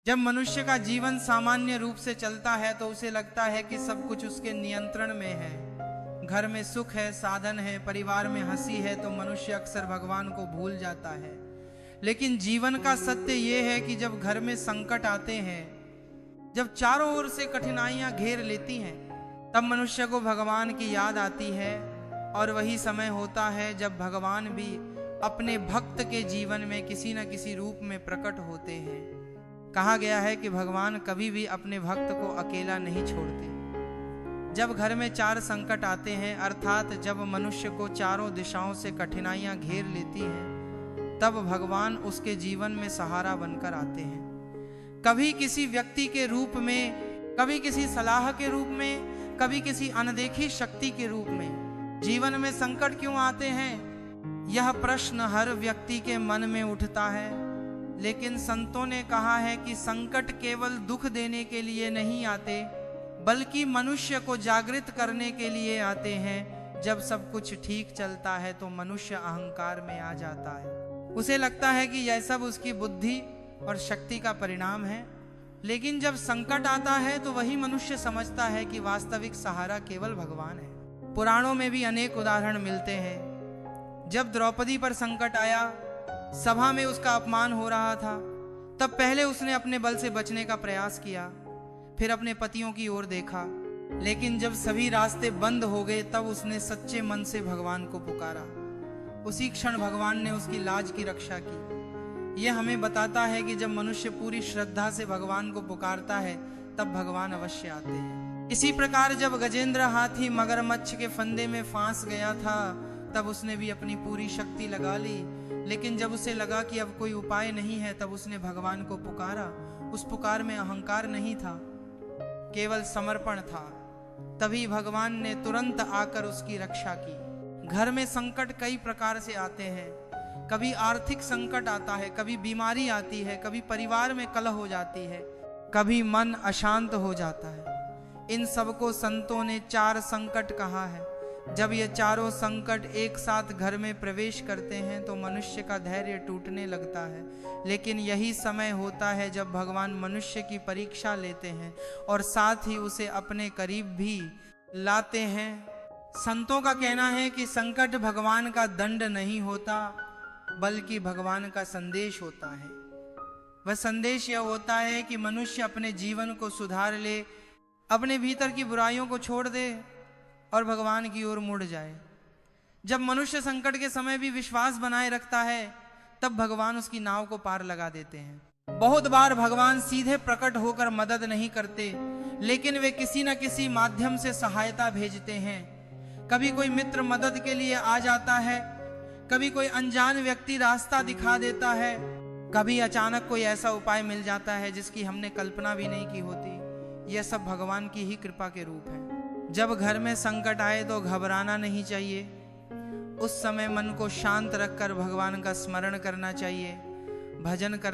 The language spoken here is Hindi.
जब मनुष्य का जीवन सामान्य रूप से चलता है तो उसे लगता है कि सब कुछ उसके नियंत्रण में है। घर में सुख है, साधन है, परिवार में हंसी है, तो मनुष्य अक्सर भगवान को भूल जाता है। लेकिन जीवन का सत्य यह है कि जब घर में संकट आते हैं, जब चारों ओर से कठिनाइयां घेर लेती हैं, तब मनुष्य को भगवान की याद आती है। और वही समय होता है जब भगवान भी अपने भक्त के जीवन में किसी न किसी रूप में प्रकट होते हैं। कहा गया है कि भगवान कभी भी अपने भक्त को अकेला नहीं छोड़ते। जब घर में चार संकट आते हैं, अर्थात जब मनुष्य को चारों दिशाओं से कठिनाइयां घेर लेती हैं, तब भगवान उसके जीवन में सहारा बनकर आते हैं। कभी किसी व्यक्ति के रूप में, कभी किसी सलाह के रूप में, कभी किसी अनदेखी शक्ति के रूप में। जीवन में संकट क्यों आते हैं, यह प्रश्न हर व्यक्ति के मन में उठता है। लेकिन संतों ने कहा है कि संकट केवल दुख देने के लिए नहीं आते, बल्कि मनुष्य को जागृत करने के लिए आते हैं। जब सब कुछ ठीक चलता है तो मनुष्य अहंकार में आ जाता है। उसे लगता है कि यह सब उसकी बुद्धि और शक्ति का परिणाम है। लेकिन जब संकट आता है तो वही मनुष्य समझता है कि वास्तविक सहारा केवल भगवान है। पुराणों में भी अनेक उदाहरण मिलते हैं। जब द्रौपदी पर संकट आया, सभा में उसका अपमान हो रहा था, तब पहले उसने अपने बल से बचने का प्रयास किया, फिर अपने पतियों की ओर देखा। लेकिन जब सभी रास्ते बंद हो गए, तब उसने सच्चे मन से भगवान को पुकारा। उसी क्षण भगवान ने उसकी लाज की रक्षा की। यह हमें बताता है कि जब मनुष्य पूरी श्रद्धा से भगवान को पुकारता है, तब भगवान अवश्य आते हैं। इसी प्रकार जब गजेंद्र हाथी मगरमच्छ के फंदे में फांस गया था, तब उसने भी अपनी पूरी शक्ति लगा ली। लेकिन जब उसे लगा कि अब कोई उपाय नहीं है, तब उसने भगवान को पुकारा। उस पुकार में अहंकार नहीं था, केवल समर्पण था। तभी भगवान ने तुरंत आकर उसकी रक्षा की। घर में संकट कई प्रकार से आते हैं। कभी आर्थिक संकट आता है, कभी बीमारी आती है, कभी परिवार में कलह हो जाती है, कभी मन अशांत हो जाता है। इन सबको संतों ने चार संकट कहा है। जब ये चारों संकट एक साथ घर में प्रवेश करते हैं तो मनुष्य का धैर्य टूटने लगता है। लेकिन यही समय होता है जब भगवान मनुष्य की परीक्षा लेते हैं और साथ ही उसे अपने करीब भी लाते हैं। संतों का कहना है कि संकट भगवान का दंड नहीं होता, बल्कि भगवान का संदेश होता है। वह संदेश यह होता है कि मनुष्य अपने जीवन को सुधार ले, अपने भीतर की बुराइयों को छोड़ दे और भगवान की ओर मुड़ जाए। जब मनुष्य संकट के समय भी विश्वास बनाए रखता है, तब भगवान उसकी नाव को पार लगा देते हैं। बहुत बार भगवान सीधे प्रकट होकर मदद नहीं करते, लेकिन वे किसी न किसी माध्यम से सहायता भेजते हैं। कभी कोई मित्र मदद के लिए आ जाता है, कभी कोई अनजान व्यक्ति रास्ता दिखा देता है, कभी अचानक कोई ऐसा उपाय मिल जाता है जिसकी हमने कल्पना भी नहीं की होती। यह सब भगवान की ही कृपा के रूप है। जब घर में संकट आए तो घबराना नहीं चाहिए। उस समय मन को शांत रखकर भगवान का स्मरण करना चाहिए, भजन कर